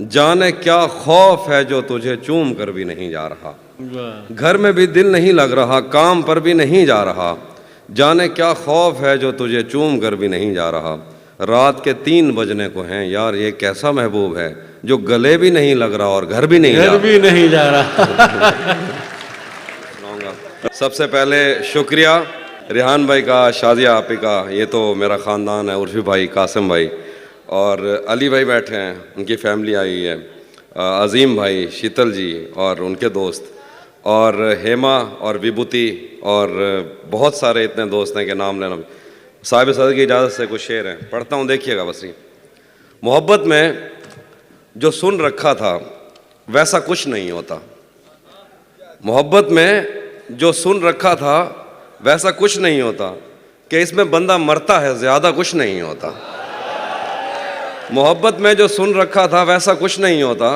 जाने क्या खौफ है जो तुझे चूम कर भी नहीं जा रहा। घर में भी दिल नहीं लग रहा, काम पर भी नहीं जा रहा। जाने क्या खौफ है जो तुझे चूम कर भी नहीं जा रहा। रात के 3 बजने को हैं यार, ये कैसा महबूब है जो गले भी नहीं लग रहा और घर भी नहीं जा रहा। सबसे पहले शुक्रिया रिहान भाई का, शाजिया आपी का, ये तो मेरा ख़ानदान है, उर्फी भाई, कासिम भाई और अली भाई बैठे हैं, उनकी फैमिली आई है, अज़ीम भाई, शीतल जी और उनके दोस्त, और हेमा और विभूति और बहुत सारे इतने दोस्त हैं कि नाम लेना। साहिब सदर की इजाज़त से कुछ शेर हैं, पढ़ता हूँ, देखिएगा बस। मोहब्बत में जो सुन रखा था वैसा कुछ नहीं होता। मोहब्बत में जो सुन रखा था वैसा कुछ नहीं होता, कि इसमें बंदा मरता है ज़्यादा कुछ नहीं होता। मोहब्बत में जो सुन रखा था वैसा कुछ नहीं होता,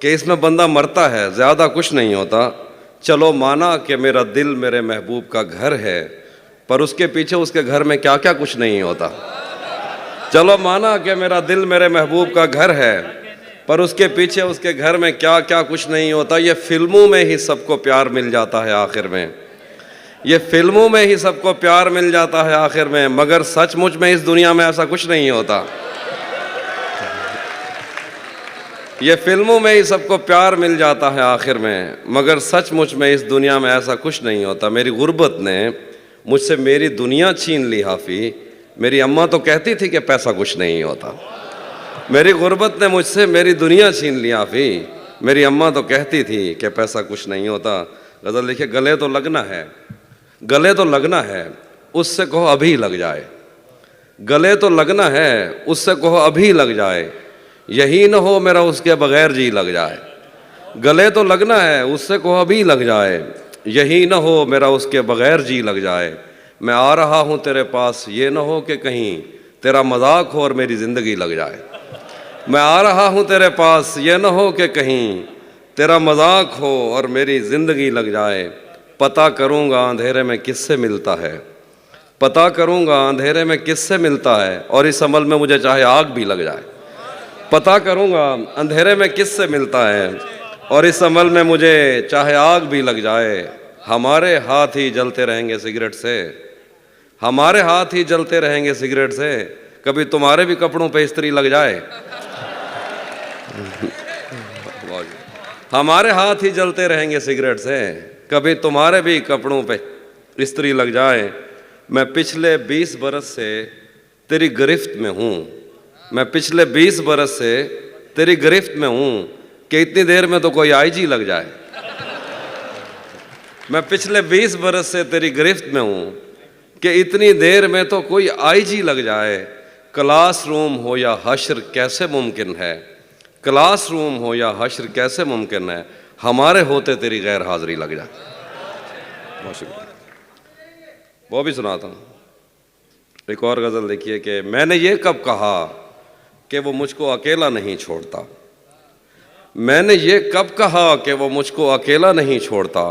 कि इसमें बंदा मरता है ज़्यादा कुछ नहीं होता। चलो माना कि मेरा दिल मेरे महबूब का घर है, पर उसके पीछे उसके घर में क्या क्या कुछ नहीं होता। चलो माना कि मेरा दिल मेरे महबूब का घर है, पर उसके पीछे उसके घर में क्या क्या कुछ नहीं होता। ये फिल्मों में ही सबको प्यार मिल जाता है आखिर में, ये फिल्मों में ही सबको प्यार मिल जाता है आखिर में, मगर सचमुच में इस दुनिया में ऐसा कुछ नहीं होता। ये फिल्मों में ही सबको प्यार मिल जाता है आखिर में, मगर सचमुच में इस दुनिया में ऐसा कुछ नहीं होता। मेरी गुर्बत ने मुझसे मेरी दुनिया छीन ली हाफी। मेरी अम्मा तो कहती थी कि पैसा कुछ नहीं होता। मेरी गुर्बत ने मुझसे मेरी दुनिया छीन ली हाफी। मेरी अम्मा तो कहती थी कि पैसा कुछ नहीं होता। गज़ल लिखे, गले तो लगना है, गले तो लगना है, उससे कहो अभी लग जाए। गले तो लगना है, उससे कहो अभी लग जाए। यही न हो मेरा उसके बगैर जी लग जाए। गले तो लगना है, उससे कहो अभी लग जाए। यही न हो मेरा उसके बगैर जी लग जाए। मैं आ रहा हूँ तेरे पास, ये न हो कि कहीं तेरा मजाक हो और मेरी ज़िंदगी लग जाए। मैं आ रहा हूँ तेरे पास, ये न हो कि कहीं तेरा मजाक हो और मेरी ज़िंदगी लग जाए। पता करूँगा अंधेरे में किससे मिलता है, पता करूँगा अंधेरे में किससे मिलता है, और इस अमल में मुझे चाहे आग भी लग जाए। पता करूँगा अंधेरे में किससे मिलता है, और इस अमल में मुझे चाहे आग भी लग जाए। हमारे हाथ ही जलते रहेंगे सिगरेट से, हमारे हाथ ही जलते रहेंगे सिगरेट से। कभी तुम्हारे भी कपड़ों पे इस्त्री लग जाए। हमारे हाथ ही जलते रहेंगे सिगरेट से, कभी तुम्हारे भी कपड़ों पे इस्त्री लग जाए। मैं पिछले 20 बरस से तेरी गिरफ्त में हूँ, मैं पिछले 20 बरस से तेरी गिरफ्त में हूँ, कि इतनी देर में तो कोई आईजी लग जाए। मैं पिछले 20 बरस से तेरी गिरफ्त में हूँ, कि इतनी देर में तो कोई आईजी लग जाए। क्लासरूम हो या हश्र कैसे मुमकिन है, क्लासरूम हो या हश्र कैसे मुमकिन है, हमारे होते तेरी गैर हाजिरी लग जाए। बहुत शुक्रिया। वो भी सुनाता हूँ। एक और गज़ल देखिए कि मैंने ये कब कहा कि वो मुझको अकेला नहीं छोड़ता। मैंने ये कब कहा कि वो मुझको अकेला नहीं छोड़ता।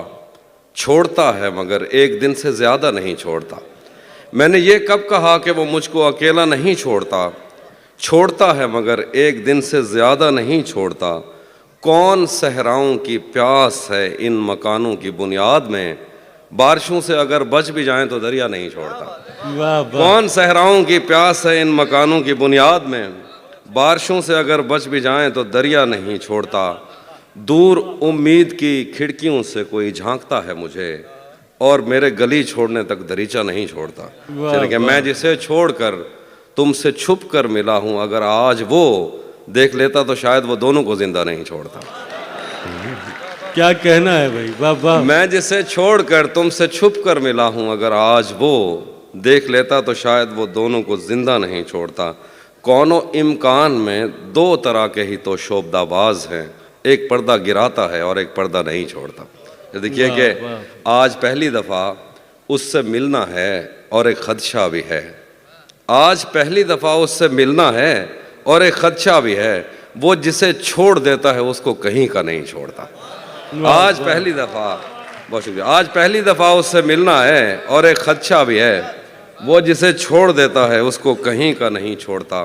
छोड़ता है मगर एक दिन से ज़्यादा नहीं छोड़ता। मैंने ये कब कहा कि वो मुझको अकेला नहीं छोड़ता। छोड़ता है मगर एक दिन से ज़्यादा नहीं छोड़ता। कौन सहराओं की प्यास है इन मकानों की बुनियाद में, बारिशों से अगर बच भी जाएं तो दरिया नहीं छोड़ता। कौन सहराओं की प्यास है इन मकानों की बुनियाद में, बारिशों से अगर बच भी जाएं तो दरिया नहीं छोड़ता। दूर उम्मीद की खिड़कियों से कोई झांकता है मुझे, और मेरे गली छोड़ने तक दरीचा नहीं छोड़ता। चलिए कि मैं जिसे छोड़कर तुमसे छुप कर मिला हूँ, अगर आज वो देख लेता तो शायद वो दोनों को जिंदा नहीं छोड़ता। क्या कहना है भाई, वाह वाह। मैं जिसे छोड़कर तुमसे छुप कर मिला हूँ, अगर आज वो देख लेता तो शायद वो दोनों को जिंदा नहीं छोड़ता। कौनो इम्कान में 2 तरह के ही तो शोबदाबाज हैं, एक पर्दा गिराता है और एक पर्दा नहीं छोड़ता। देखिए कि आज पहली दफ़ा उससे मिलना है और एक खदशा भी है। आज पहली दफ़ा उससे मिलना है और एक खदशा भी है। वो जिसे छोड़ देता है उसको कहीं का नहीं छोड़ता। आज पहली दफ़ा, बहुत शुक्रिया, आज पहली दफ़ा उससे मिलना है और एक खदशा भी है। वो जिसे छोड़ देता है उसको कहीं का नहीं छोड़ता।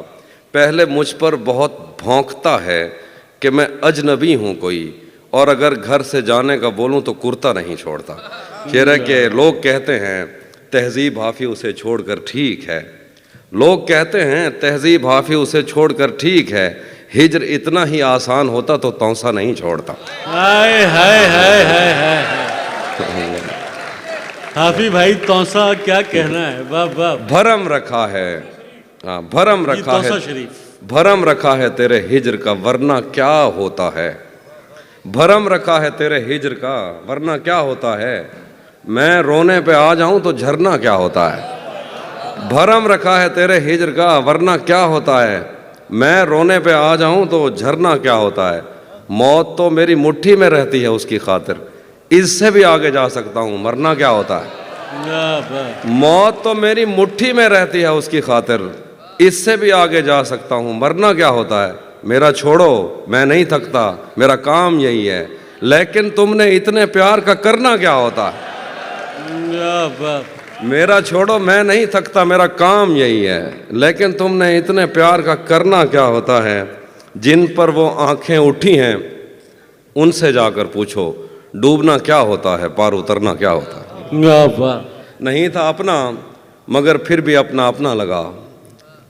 पहले मुझ पर बहुत भौंकता है कि मैं अजनबी हूँ कोई, और अगर घर से जाने का बोलूँ तो कुर्ता नहीं छोड़ता। शेर है कि लोग कहते हैं तहजीब हाफी उसे छोड़कर ठीक है, लोग कहते हैं तहजीब हाफी उसे छोड़कर ठीक है, हिजर इतना ही आसान होता तो तौसा नहीं छोड़ता। हाय हाय हाय हाय हाय। हाफी भाई तौसा क्या कहना है, वाह वाह। भरम रखा है, हाँ भरम ये रखा है, तौसा शरीफ। भरम रखा है तेरे हिजर का वरना क्या होता है, भरम रखा है तेरे हिजर का वरना क्या होता है, मैं रोने पे आ जाऊं तो झरना क्या होता है। भरम रखा है तेरे हिजर का वरना क्या होता है, मैं रोने पे आ जाऊं तो झरना क्या होता है। मौत तो मेरी मुट्ठी में रहती है उसकी खातिर, इससे भी आगे जा सकता हूं मरना क्या होता है। वाह वाह। मौत तो मेरी मुट्ठी में रहती है उसकी खातिर, इससे भी आगे जा सकता हूं मरना क्या होता है। मेरा छोड़ो मैं नहीं थकता, मेरा काम यही है, लेकिन तुमने इतने प्यार का करना क्या होता है। वाह वाह। मेरा छोड़ो मैं नहीं थकता, मेरा काम यही है, लेकिन तुमने इतने प्यार का करना क्या होता है। जिन पर वो आंखें उठी हैं उनसे जाकर पूछो, डूबना क्या होता है, पार उतरना क्या होता है। वाह वाह। नहीं था अपना मगर फिर भी अपना अपना लगा,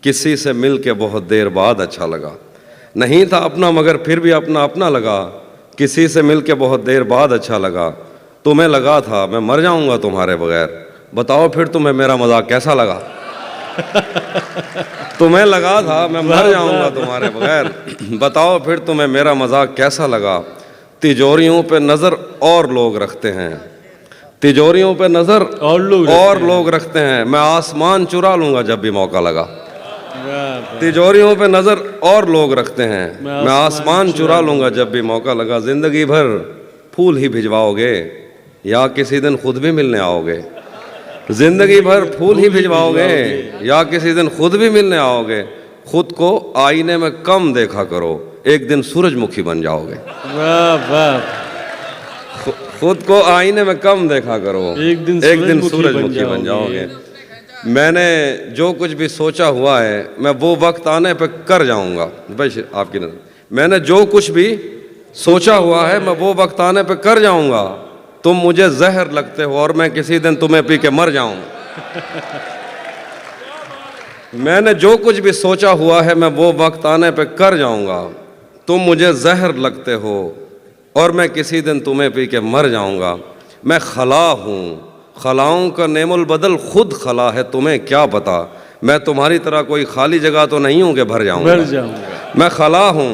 किसी से मिल के बहुत देर बाद अच्छा लगा। नहीं था अपना मगर फिर भी अपना अपना लगा, किसी से मिल के बहुत देर बाद अच्छा लगा। तुम्हें लगा था मैं मर जाऊंगा तुम्हारे बगैर, बताओ फिर तुम्हें मेरा मजाक कैसा लगा। तुम्हें लगा था मैं मर जाऊंगा तुम्हारे बगैर, बताओ फिर तुम्हें मेरा मजाक कैसा लगा। तिजोरियों पे नज़र और लोग रखते हैं, तिजोरियों पे नज़र और लोग रखते हैं, मैं आसमान चुरा लूंगा जब भी मौका लगा। तिजोरियों पे नज़र और लोग रखते हैं, मैं आसमान चुरा लूंगा जब भी मौका लगा। जिंदगी भर फूल ही भिजवाओगे या किसी दिन खुद भी मिलने आओगे, जिंदगी भर फूल ही भिजवाओगे या किसी दिन खुद भी मिलने आओगे। खुद को आईने में कम देखा करो, एक दिन सूरजमुखी बन जाओगे। वाह वाह। खुद को आईने में कम देखा करो, एक दिन सूरजमुखी बन जाओगे। मैंने जो कुछ भी सोचा हुआ है मैं वो वक्त आने पे कर जाऊंगा। भाई आपकी नजर, मैंने जो कुछ भी सोचा हुआ है मैं वो वक्त आने पे कर जाऊंगा। तुम मुझे जहर लगते हो और मैं किसी दिन तुम्हें पी के मर जाऊंगा। मैंने जो कुछ भी सोचा हुआ है मैं वो वक्त आने पे कर जाऊंगा। तुम मुझे जहर लगते हो और मैं किसी दिन तुम्हें पी के मर जाऊंगा। मैं खला हूँ, खलाओं का नेमुल बदल खुद खला है, तुम्हें क्या पता। मैं तुम्हारी तरह कोई खाली जगह तो नहीं हूँ कि भर जाऊंगा। मैं खला हूँ,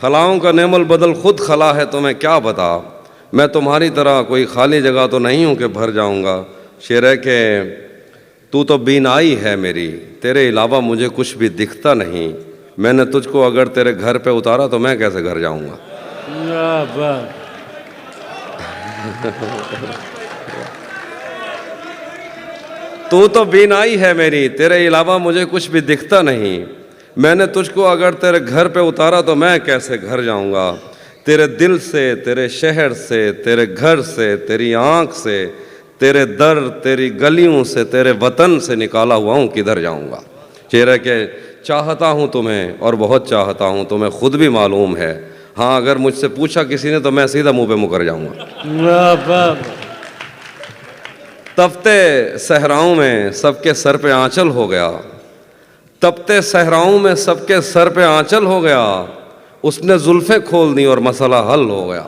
खलाओं का नेमुल बदल खुद खला है, तुम्हें क्या पता। मैं तुम्हारी तरह कोई खाली जगह तो नहीं हूँ कि भर जाऊंगा। शेर है कि तू तो बीनाई है मेरी, तेरे अलावा मुझे कुछ भी दिखता नहीं। मैंने तुझको अगर तेरे घर पे उतारा तो मैं कैसे घर जाऊंगा। तू तो बीनाई है मेरी, तेरे अलावा मुझे कुछ भी दिखता नहीं। मैंने तुझको अगर तेरे घर पे उतारा तो मैं कैसे घर जाऊंगा। तेरे दिल से, तेरे शहर से, तेरे घर से, तेरी आँख से, तेरे दर, तेरी गलियों से, तेरे वतन से निकाला हुआ हूँ, किधर जाऊंगा। चेहरे के चाहता हूँ तुम्हें और बहुत चाहता हूँ, तुम्हें खुद भी मालूम है। हाँ अगर मुझसे पूछा किसी ने तो मैं सीधा मुँह पे मुकर जाऊंगा। तपते सहराओं में सबके सर पे आंचल हो गया, तपते सहराओं में सबके सर पे आंचल हो गया। उसने जुल्फें खोल दी और मसला हल हो गया।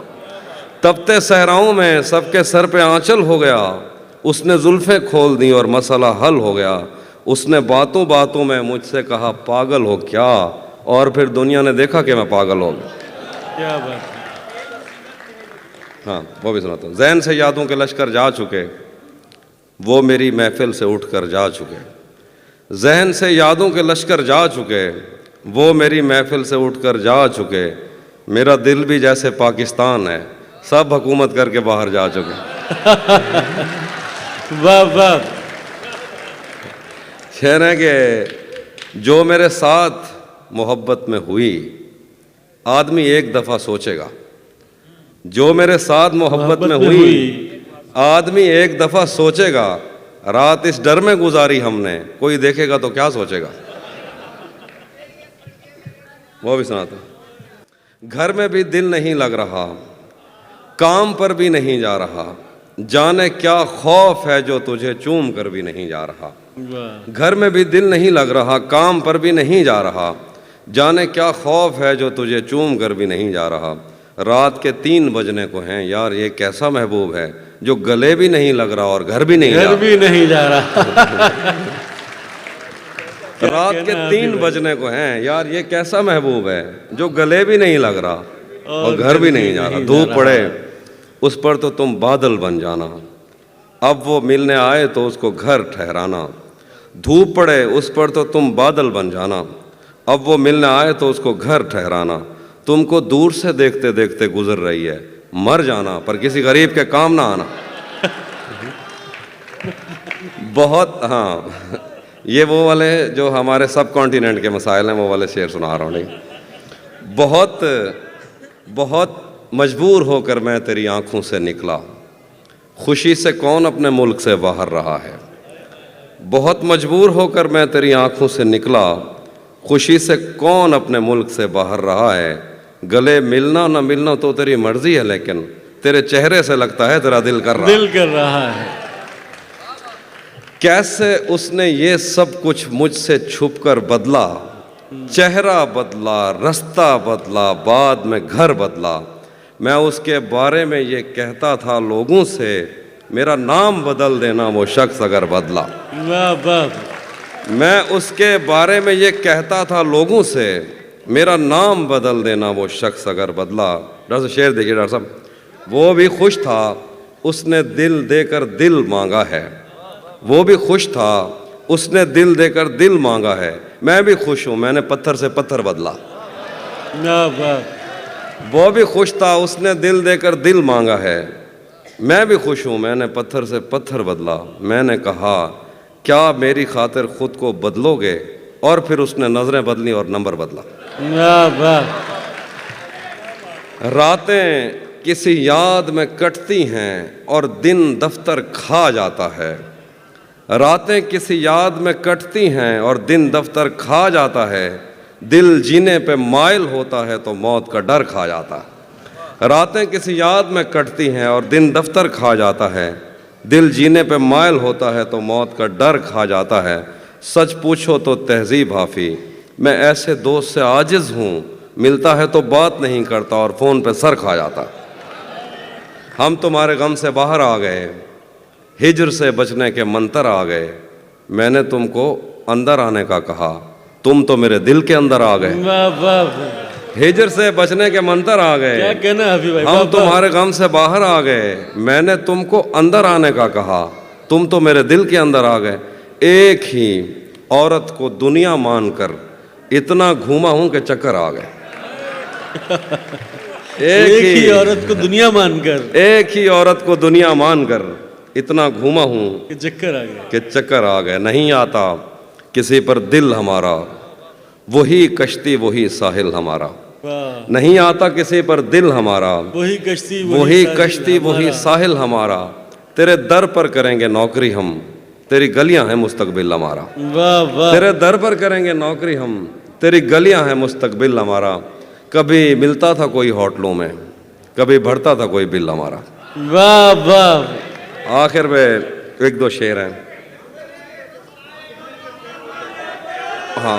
तपते सहराओं में सबके सर पे आंचल हो गया। उसने जुल्फें खोल दी और मसला हल हो गया। उसने बातों बातों में मुझसे कहा पागल हो क्या, और फिर दुनिया ने देखा कि मैं पागल हो गया। क्या बात। हाँ वो भी सुनाता हूँ। ज़हन से यादों के लश्कर जा चुके, वो मेरी महफिल से उठकर जा चुके। जहन से यादों के लश्कर जा चुके, वो मेरी महफिल से उठकर जा चुके। मेरा दिल भी जैसे पाकिस्तान है, सब हुकूमत करके बाहर जा चुके। वाह वाह। शेर है कि जो मेरे साथ मोहब्बत में हुई, आदमी एक दफ़ा सोचेगा। जो मेरे साथ मोहब्बत में हुई, आदमी एक दफ़ा सोचेगा। रात इस डर में गुजारी हमने, कोई देखेगा तो क्या सोचेगा। वो भी सुनाता। घर में भी दिल नहीं लग रहा, काम पर भी नहीं जा रहा, जाने क्या खौफ है जो तुझे चूम कर भी नहीं जा रहा। वाह घर में भी दिल नहीं लग रहा, काम पर भी नहीं जा रहा, जाने क्या खौफ है जो तुझे चूम कर भी नहीं जा रहा। रात के 3 बजने को हैं, यार ये कैसा महबूब है जो गले भी नहीं लग रहा और घर भी नहीं जा घर रहा। भी नहीं जा रहा। रात के 3 बजने को हैं, यार ये कैसा महबूब है जो गले भी नहीं लग रहा और घर भी नहीं जा रहा। धूप पड़े उस पर तो तुम बादल बन जाना, अब वो मिलने आए तो उसको घर ठहराना। धूप पड़े उस पर तो तुम बादल बन जाना, अब वो मिलने आए तो उसको घर ठहराना। तुमको दूर से देखते देखते गुजर रही है, मर जाना पर किसी गरीब के काम ना आना। बहुत, हाँ, ये वो वाले जो हमारे सब कॉन्टिनेंट के मसाइल हैं वो वाले शेर सुना रहा हूँ। नहीं, बहुत बहुत मजबूर होकर मैं तेरी आंखों से निकला, खुशी से कौन अपने मुल्क से बाहर रहा है। बहुत मजबूर होकर मैं तेरी आंखों से निकला, खुशी से कौन अपने मुल्क से बाहर रहा है। गले मिलना ना मिलना तो तेरी मर्जी है, लेकिन तेरे चेहरे से लगता है तेरा दिल कर रहा है। दिल कर रहा है। कैसे उसने ये सब कुछ मुझसे छुपकर बदला, चेहरा बदला, रास्ता बदला, बाद में घर बदला। मैं उसके बारे में ये कहता था लोगों से, मेरा नाम बदल देना वो शख्स अगर बदला। वाह वाह। मैं उसके बारे में ये कहता था लोगों से, मेरा नाम बदल देना वो शख्स अगर बदला। डॉक्टर साहब शेर देखिए डॉक्टर साहब, वो भी खुश था उसने दिल देकर दिल मांगा है। वो भी खुश था उसने दिल देकर दिल मांगा है। मैं भी खुश हूँ मैंने पत्थर से पत्थर बदला। वाह वाह। वो भी खुश था उसने दिल देकर दिल मांगा है। मैं भी खुश हूँ मैंने पत्थर से पत्थर बदला। मैंने कहा क्या मेरी खातिर खुद को बदलोगे, और फिर उसने नजरें बदली और नंबर बदला। वाह वाह। रातें किसी याद में कटती हैं और दिन दफ्तर खा जाता है। रातें किसी याद में कटती हैं और दिन दफ्तर खा जाता है। दिल जीने पे माइल होता है तो मौत का डर खा जाता है। रातें किसी याद में कटती हैं और दिन दफ्तर खा जाता है। दिल जीने पे माइल होता है तो मौत का डर खा जाता है। सच पूछो तो तहजीब हाफी, मैं ऐसे दोस्त से आजिज़ हूँ, मिलता है तो बात नहीं करता और फ़ोन पे सर खा जाता। हम तुम्हारे गम से बाहर आ गए, हिजर से बचने के मंतर आ गए। मैंने तुमको अंदर आने का कहा, तुम तो मेरे दिल के अंदर आ गए। वाह वाह। हिजर से बचने के मंतर आ गए। क्या कहना है अभी भाई। हम तुम्हारे गम से बाहर आ गए। मैंने तुमको अंदर आने का कहा, तुम तो मेरे दिल के अंदर आ गए। एक ही औरत को दुनिया मानकर इतना घूमा हूं कि चक्कर आ गए। एक ही औरत को दुनिया मानकर, एक ही औरत को दुनिया मानकर इतना घूमा हूं कि चक्कर आ गया। कि चक्कर आ गए। नहीं आता किसी पर दिल हमारा, वही कश्ती वही साहिल हमारा। वाह। नहीं आता किसी पर दिल हमारा, वही कश्ती वही कश्ती वही साहिल हमारा। तेरे दर पर करेंगे नौकरी हम, तेरी गलियां हैं मुस्तकबिल हमारा। वाह वाह। तेरे दर पर करेंगे नौकरी हम, तेरी गलियां हैं मुस्तकबिल हमारा। कभी मिलता था कोई होटलों में, कभी भरता था कोई बिल हमारा। वाह वाह। आखिर में एक दो शेर हैं। हाँ,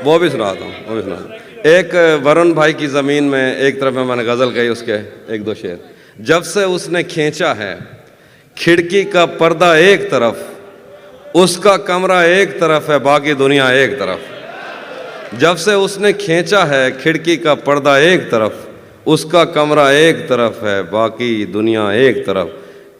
वो भी सुनाता हूँ, वो भी सुनाता। एक वरुण भाई की ज़मीन में एक तरफ में मैंने गज़ल कही, उसके एक दो शेर। जब से उसने खींचा है खिड़की का पर्दा एक तरफ, उसका कमरा एक तरफ है बाकी दुनिया एक तरफ। जब से उसने खींचा है खिड़की का पर्दा एक तरफ, उसका कमरा एक तरफ है बाकी दुनिया एक तरफ।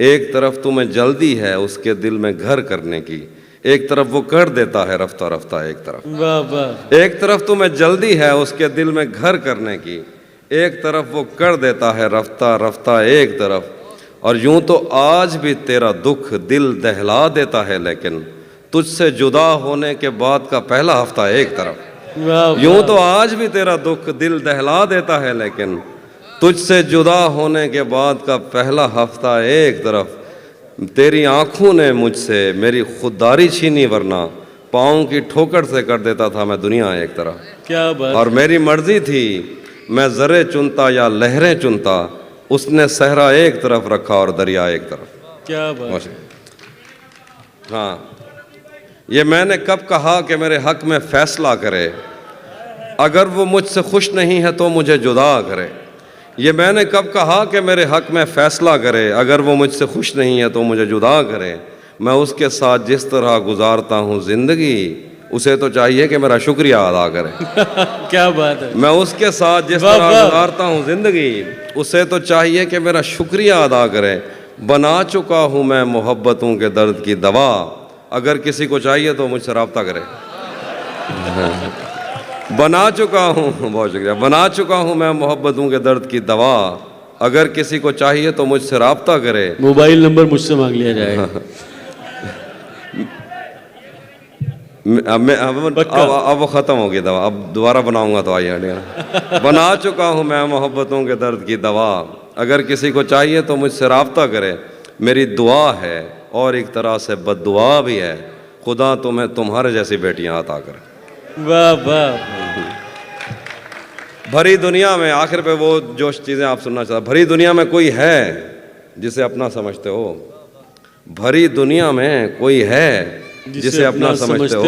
एक तरफ तुम्हें जल्दी है उसके दिल में घर करने की, एक तरफ वो कर देता है रफ्ता रफ्ता एक तरफ। वाह वाह। एक तरफ तुम्हें जल्दी है उसके दिल में घर करने की, एक तरफ वो कर देता है रफ्ता रफ्ता एक तरफ। और यूं तो आज भी तेरा दुख दिल दहला देता है, लेकिन तुझसे जुदा होने के बाद का पहला हफ्ता एक तरफ। वाह। यूं तो आज भी तेरा दुख दिल दहला देता है, लेकिन तुझसे जुदा होने के बाद का पहला हफ्ता एक तरफ। तेरी आंखों ने मुझसे मेरी खुददारी छीनी, वरना पाँव की ठोकर से कर देता था मैं दुनिया एक तरह। क्या बात। और मेरी मर्जी थी मैं ज़रे चुनता या लहरें चुनता, उसने सहरा एक तरफ रखा और दरिया एक तरफ। क्या बात। हाँ, ये मैंने कब कहा कि मेरे हक में फैसला करे, अगर वो मुझसे खुश नहीं है तो मुझे जुदा करे। ये मैंने कब कहा कि मेरे हक में फैसला करे, अगर वो मुझसे खुश नहीं है तो मुझे जुदा करे। मैं उसके साथ जिस तरह गुजारता हूँ ज़िंदगी, उसे तो चाहिए कि मेरा शुक्रिया अदा करे। क्या बात है। मैं उसके साथ जिस वाह, तरह वाह। गुजारता हूँ ज़िंदगी, उसे तो चाहिए कि मेरा शुक्रिया अदा करे। बना चुका हूँ मैं मोहब्बतों के दर्द की दवा, अगर किसी को चाहिए तो मुझसे रब्ता करे। बना चुका हूँ, बहुत शुक्रिया, बना चुका हूँ मैं मोहब्बतों के दर्द की दवा, अगर किसी को चाहिए तो मुझसे रब्ता करे। मोबाइल नंबर मुझसे मांग लिया जाएगा। अब वो ख़त्म हो गई दवा, अब दोबारा बनाऊंगा तो आइए हटिया। बना चुका हूँ मैं मोहब्बतों के दर्द की दवा, अगर किसी को चाहिए तो मुझसे रब्ता करे। मेरी दुआ है और एक तरह से बद्दुआ भी है, खुदा तुम्हें तुम्हारे जैसी बेटियां अता करे। वाह वाह। भरी दुनिया में, आखिर पे वो जो चीज़ें आप सुनना चाहते, भरी दुनिया में कोई है जिसे अपना समझते हो, भरी दुनिया में कोई है जिसे अपना समझते हो।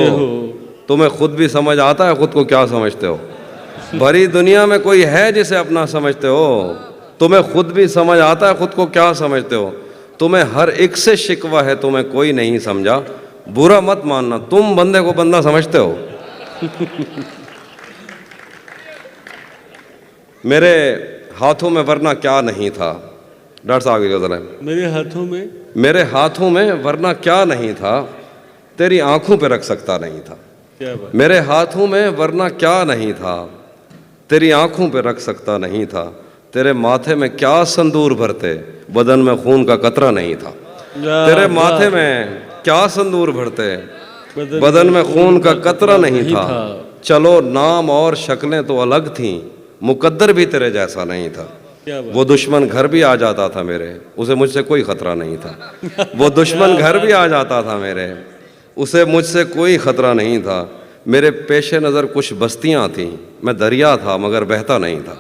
तुम्हें खुद भी समझ आता है खुद को क्या समझते हो। भरी दुनिया में कोई है जिसे अपना समझते हो, तुम्हें खुद भी समझ आता है खुद को क्या समझते हो। तुम्हें हर एक से शिकवा है, तुम्हें कोई नहीं समझा, बुरा मत मानना, तुम बंदे को बंदा समझते हो। मेरे हाथों में वरना क्या नहीं था, डॉक्टर साहब की मेरे हाथों में, मेरे हाथों में वरना क्या नहीं था, तेरी आंखों पे रख सकता नहीं था। क्या बात। मेरे हाथों में वरना क्या नहीं था, तेरी आंखों पे रख सकता नहीं था। तेरे माथे में क्या संदूर भरते, बदन में खून का कतरा नहीं था। तेरे माथे में क्या संदूर भरते, बदन में खून का कतरा नहीं था। चलो नाम और शक्लें तो अलग थीं, मुकद्दर भी तेरे जैसा नहीं था। वो दुश्मन घर भी आ जाता था मेरे, उसे मुझसे कोई खतरा नहीं था। वो दुश्मन घर भी आ जाता था मेरे, उसे मुझसे कोई खतरा नहीं था। मेरे पेशे नज़र कुछ बस्तियां थीं, मैं दरिया था मगर बहता नहीं था।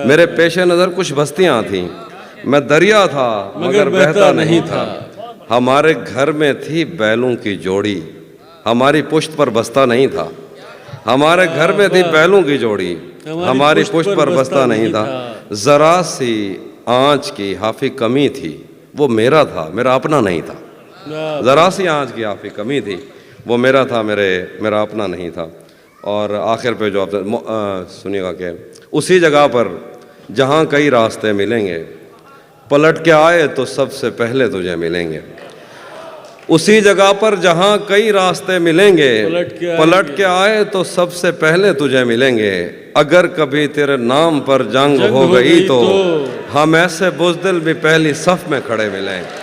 मेरे पेशे नज़र कुछ बस्तियां थीं, मैं दरिया था मगर बहता नहीं था। हमारे घर में थी बैलों की जोड़ी, हमारी पुश्त पर बस्ता नहीं था। हमारे घर में थी बैलों की जोड़ी, हमारी पुश्त पर बस्ता नहीं था। जरा सी आँच की हाफी कमी थी, वो मेरा था मेरा अपना नहीं था। जरा सी आँच की हाफी कमी थी, वो मेरा था मेरा अपना नहीं था। और आखिर पे जो आप सुनिएगा कि उसी जगह पर जहाँ कई रास्ते मिलेंगे, पलट के आए तो सबसे पहले तुझे मिलेंगे। उसी जगह पर जहाँ कई रास्ते मिलेंगे, पलट के आए तो सबसे पहले तुझे मिलेंगे। अगर कभी तेरे नाम पर जंग हो गई तो हम ऐसे बुज़दिल भी पहली सफ में खड़े मिलेंगे।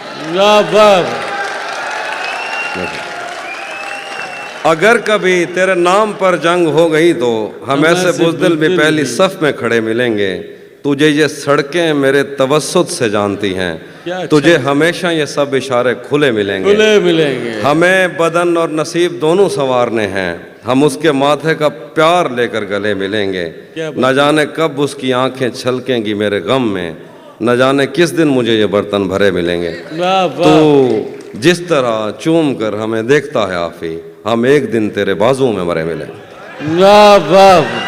अगर कभी तेरे नाम पर जंग हो गई तो हम ऐसे बुज़दिल भी पहली सफ में खड़े मिलेंगे। तुझे ये सड़कें मेरे तवस्सुत से जानती हैं, तुझे हमेशा ये सब इशारे खुले मिलेंगे। हमें बदन और नसीब दोनों संवारने हैं, हम उसके माथे का प्यार लेकर गले मिलेंगे। न जाने कब उसकी आंखें छलकेंगी मेरे गम में, न जाने किस दिन मुझे ये बर्तन भरे मिलेंगे। तो जिस तरह चूम कर हमें देखता है आफी, हम एक दिन तेरे बाजुओं में मरे मिलेंगे। वाह वाह।